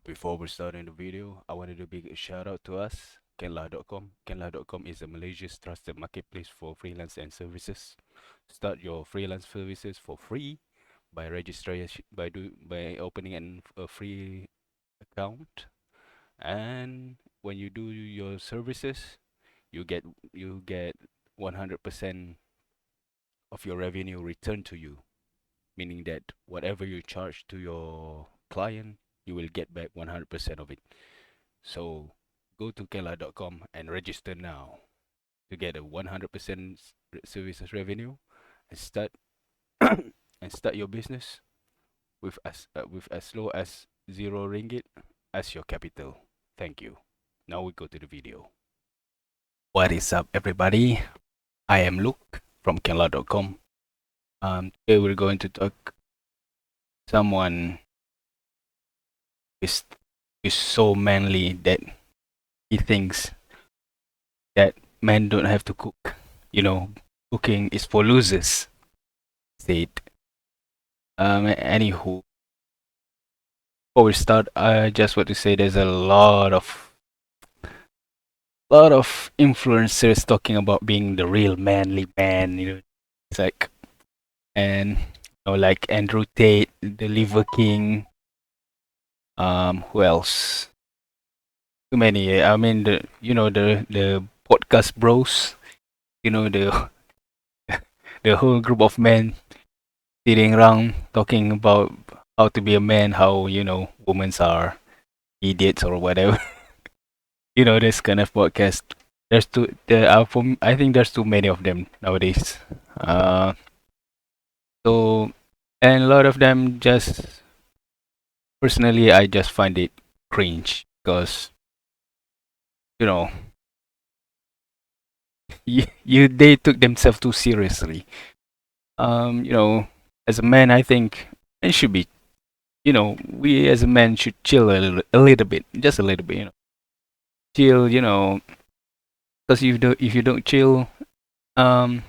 Before we start in the video, I wanted to big shout out to us, Kenlah.com. Kenlah.com is a Malaysia's trusted marketplace for freelance and services. Start your freelance services for free by registration by opening a free account, and when you do your services, you get you get 100% of your revenue returned to you, meaning that whatever you charge to your client, you will get back 100% of it. So go to Kenlah.com and register now to get a 100% services revenue and start and start your business with as low as RM0 as your capital. Thank you. Now we go to the video. What is up, everybody? I am Luke from Kenlah.com. Today we're going to talk someone is so manly that he thinks that men don't have to cook. Cooking is for losers. Said. Anywho, before we start, I just want to say there's a lot of influencers talking about being the real manly man. It's like, and like Andrew Tate, the Liver King. Who else? Too many. I mean, the podcast bros. The the whole group of men sitting around talking about how to be a man, how women are idiots or whatever. This kind of podcast. There's too there are I think there's too many of them nowadays. Uh, so and a lot of them just personally, I just find it cringe because you know they took themselves too seriously. As a man, I think it should be. We as a man should chill a little bit, just a little bit. Chill. Because if you don't chill, um,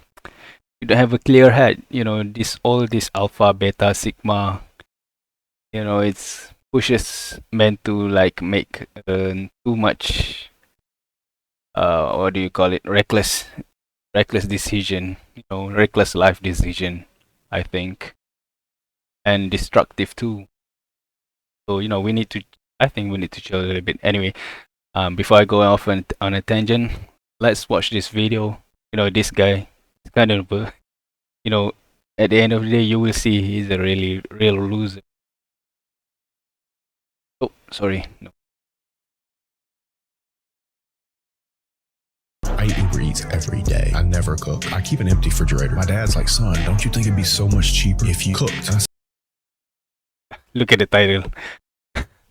you don't have a clear head. This alpha, beta, sigma. It's pushes men to like make too much. What do you call it? Reckless decision. Reckless life decision. I think, and destructive too. So we need to. I think we need to chill a little bit. Anyway, before I go off on a tangent, let's watch this video. This guy is kind of, at the end of the day, you will see he's a really real loser. Oh, sorry. No. I eat Uber Eats every day. I never cook. I keep an empty refrigerator. My dad's like, son, don't you think it'd be so much cheaper if you cooked? Look at the title.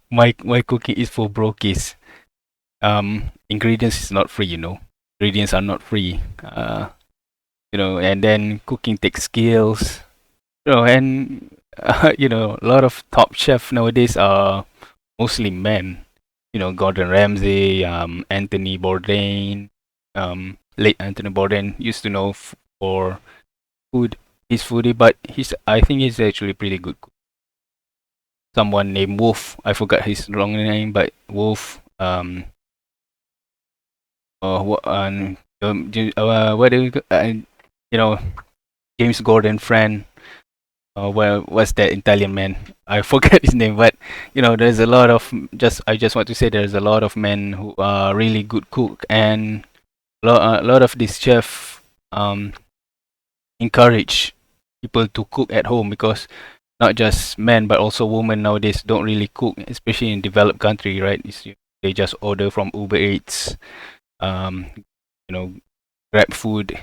My cooking is for brokies. Ingredients is not free. Ingredients are not free. And then cooking takes skills. And a lot of top chefs nowadays are mostly men. Gordon Ramsay, Anthony Bourdain, late Anthony Bourdain used to know for food. He's foodie, but I think he's actually pretty good cook. Someone named Wolf, I forgot his long name, but Wolf. What do James Gordon friend. Well, what's that Italian man? I forget his name, but there's a lot of I just want to say there's a lot of men who are really good cook, and a lot of these chefs encourage people to cook at home because not just men but also women nowadays don't really cook, especially in developed country, right? They just order from Uber Eats, Grab food.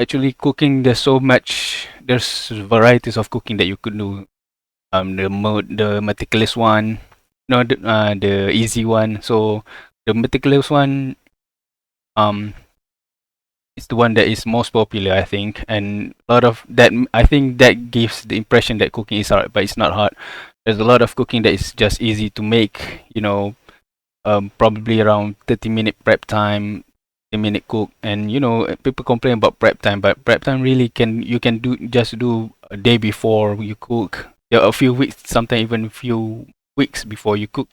Actually, cooking, there's varieties of cooking that you could do. The meticulous one, the easy one. So the meticulous one, is the one that is most popular, I think, and a lot of that. I think that gives the impression that cooking is hard, but it's not hard. There's a lot of cooking that is just easy to make. Probably around 30-minute prep time, 10-minute cook, and people complain about prep time, but prep time really you can do a day before you cook. Yeah, a few weeks, sometimes even a few weeks before you cook.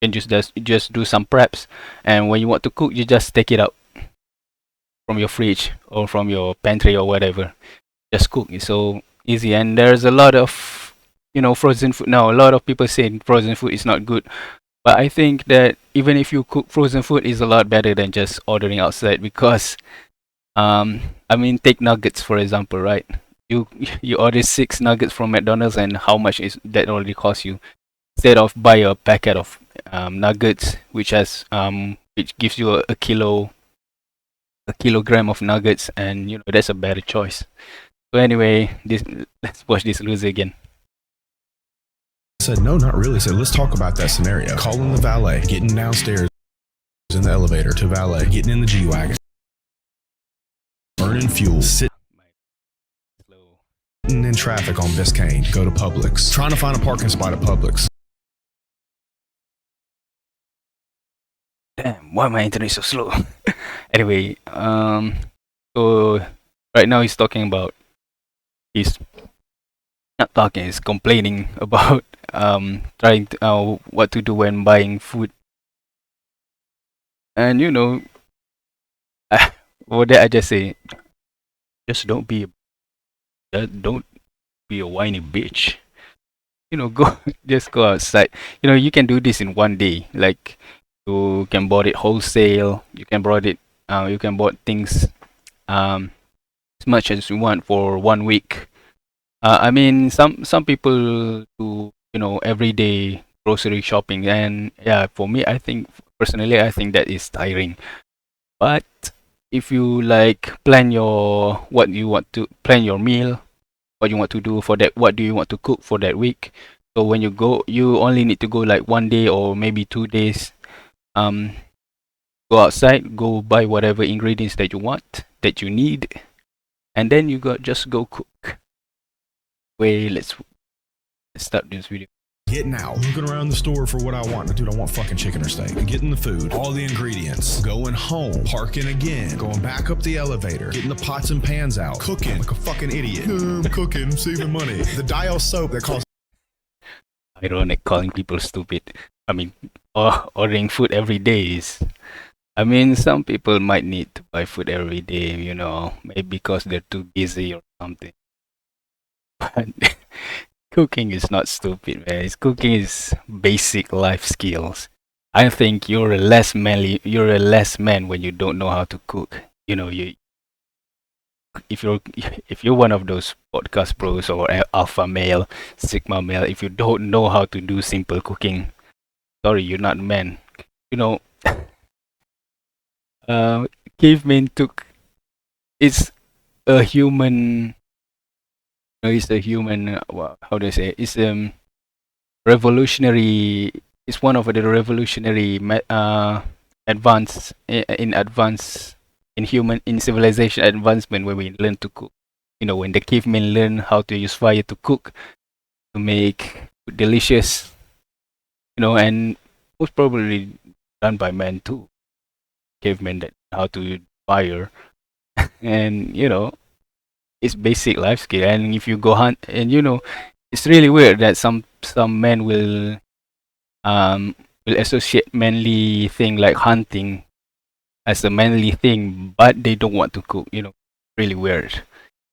You can just do some preps, and when you want to cook, you just take it out from your fridge or from your pantry or whatever. Just cook. It's so easy, and there's a lot of frozen food now. A lot of people say frozen food is not good, but I think that even if you cook frozen food, is a lot better than just ordering outside because I mean, take nuggets for example, right? You you order 6 nuggets from McDonald's, and how much is that already cost you? Instead of buy a packet of nuggets, which gives you a kilogram of nuggets, and that's a better choice. So anyway, this let's watch this loser again. I said, no, not really. I said, let's talk about that scenario. Calling the valet, getting downstairs in the elevator to valet, getting in the G-Wagon, burning fuel, sitting Slow. in traffic on Biscayne, go to Publix, trying to find a parking spot at Publix. Damn, why my internet so slow? Anyway, so right now he's not talking, he's complaining about trying to what to do when buying food. And what did I just say? Just don't be a whiny bitch. Go just go outside. You can do this in one day. Like you can bought it wholesale. You can bought things as much as you want for 1 week. I mean, some people do everyday grocery shopping, and yeah, for me, personally, I think that is tiring. But if you like plan your meal, what you want to do for that, what do you want to cook for that week? So when you go, you only need to go like 1 day or maybe 2 days. Um, Go outside, go buy whatever ingredients that you want, that you need, and then just go cook. Wait, let's start this video. Getting out, looking around the store for what I want. Dude, I want fucking chicken or steak. Getting the food, all the ingredients, going home, parking again, going back up the elevator, getting the pots and pans out, cooking like a fucking idiot. I'm cooking, saving money. The Dial soap that costs Ironic calling people stupid. I mean, ordering food every day is. I mean, some people might need to buy food every day, maybe because they're too busy or something. But cooking is not stupid, man. Cooking is basic life skills. I think you're a less man when you don't know how to cook. If you're one of those podcast pros or alpha male, sigma male, if you don't know how to do simple cooking, sorry, you're not a man. You know, caveman took it's a human. It's a human. How do I say? It's revolutionary. It's one of the revolutionary advance in advance in human in civilization advancement when we learn to cook. When the cavemen learn how to use fire to cook, to make food delicious. And most probably done by men too. Cavemen that how to use fire, and it's basic life skill. And if you go hunt, and it's really weird that some men will associate manly thing like hunting as a manly thing, but they don't want to cook. Really weird.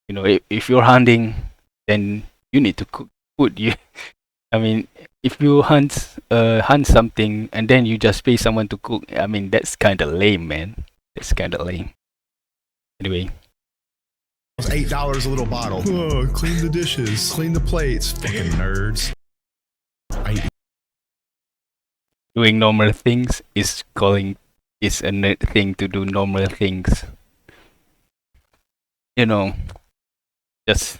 If you're hunting, then you need to cook food. I mean, if you hunt something and then you just pay someone to cook, I mean that's kind of lame, man. That's kind of lame. Anyway, $8 a little bottle. Oh, clean the dishes, clean the plates. Fucking nerds. doing normal things is a nerd thing to do normal things. Just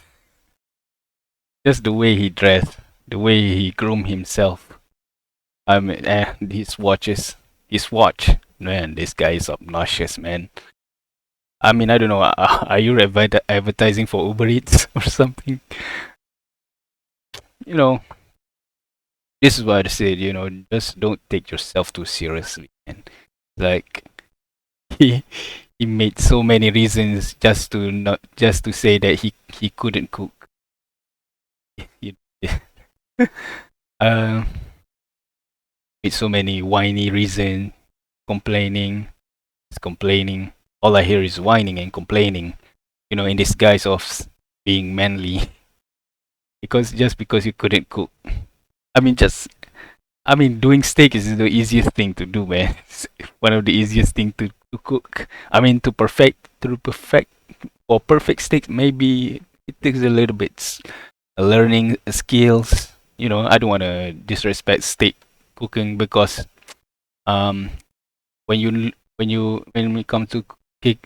the way he dressed, the way he groomed himself. I mean, his watch. Man, this guy is obnoxious, man. I mean, I don't know. Are you advertising for Uber Eats or something? This is what I said. Just don't take yourself too seriously, man. Like he he made so many reasons just to say that he couldn't cook. You, uh, with so many whiny reason, complaining, complaining. All I hear is whining and complaining. In disguise of being manly, because just because you couldn't cook. I mean, just doing steak is the easiest thing to do, man. It's one of the easiest thing to cook. I mean, to perfect or perfect steak, maybe it takes a little bit learning skills. I don't want to disrespect steak cooking because um when we come to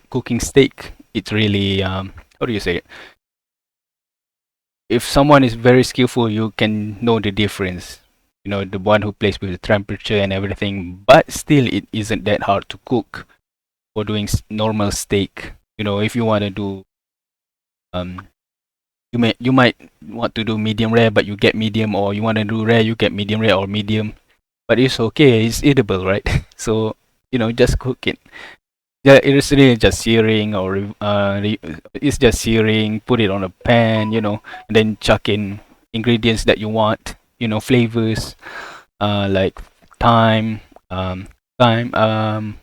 cooking steak, it's really how do you say it? If someone is very skillful, you can know the difference. The one who plays with the temperature and everything, but still, it isn't that hard to cook for doing normal steak. If you want to do, um, you might want to do medium rare, but you get medium, or you want to do rare, you get medium rare or medium. But it's okay, it's eatable, right? So just cook it. Yeah, it's really just searing, or it's just searing. Put it on a pan, and then chuck in ingredients that you want. Flavors, like thyme, thyme,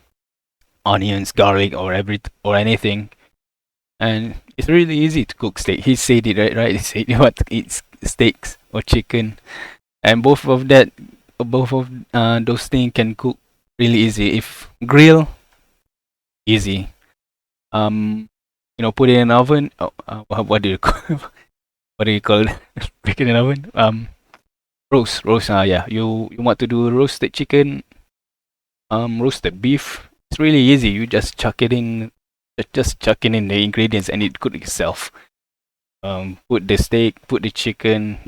onions, garlic, or anything. And it's really easy to cook steak. He said it right. He said you want to eat steaks or chicken, and both of those things can cook really easy. If grill, easy. Put it in an oven. Oh, what do you call what do you call it? Bake it in an oven. Roast. Yeah. You want to do roasted chicken, roasted beef. It's really easy. You just chuck it in the ingredients and it cook itself. Put the steak, put the chicken.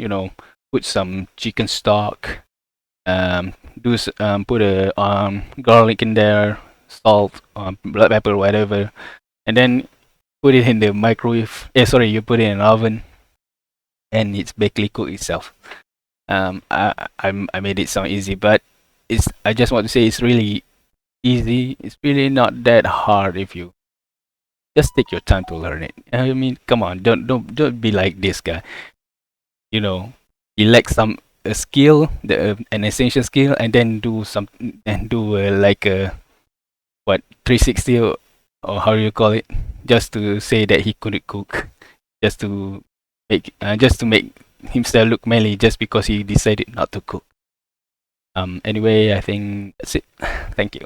Put some chicken stock. Put a garlic in there, salt, black pepper, whatever, and then put it in the microwave. Sorry, you put it in an oven, and it's basically cooked itself. I made it sound easy, but I just want to say it's really easy. It's really not that hard if you just take your time to learn it. I mean, come on, don't be like this guy. You know, you lack some a skill, an essential skill, and then do some and do like a what 360, or how do you call it, just to say that he couldn't cook, just to make himself look manly, just because he decided not to cook. Anyway, I think that's it. Thank you.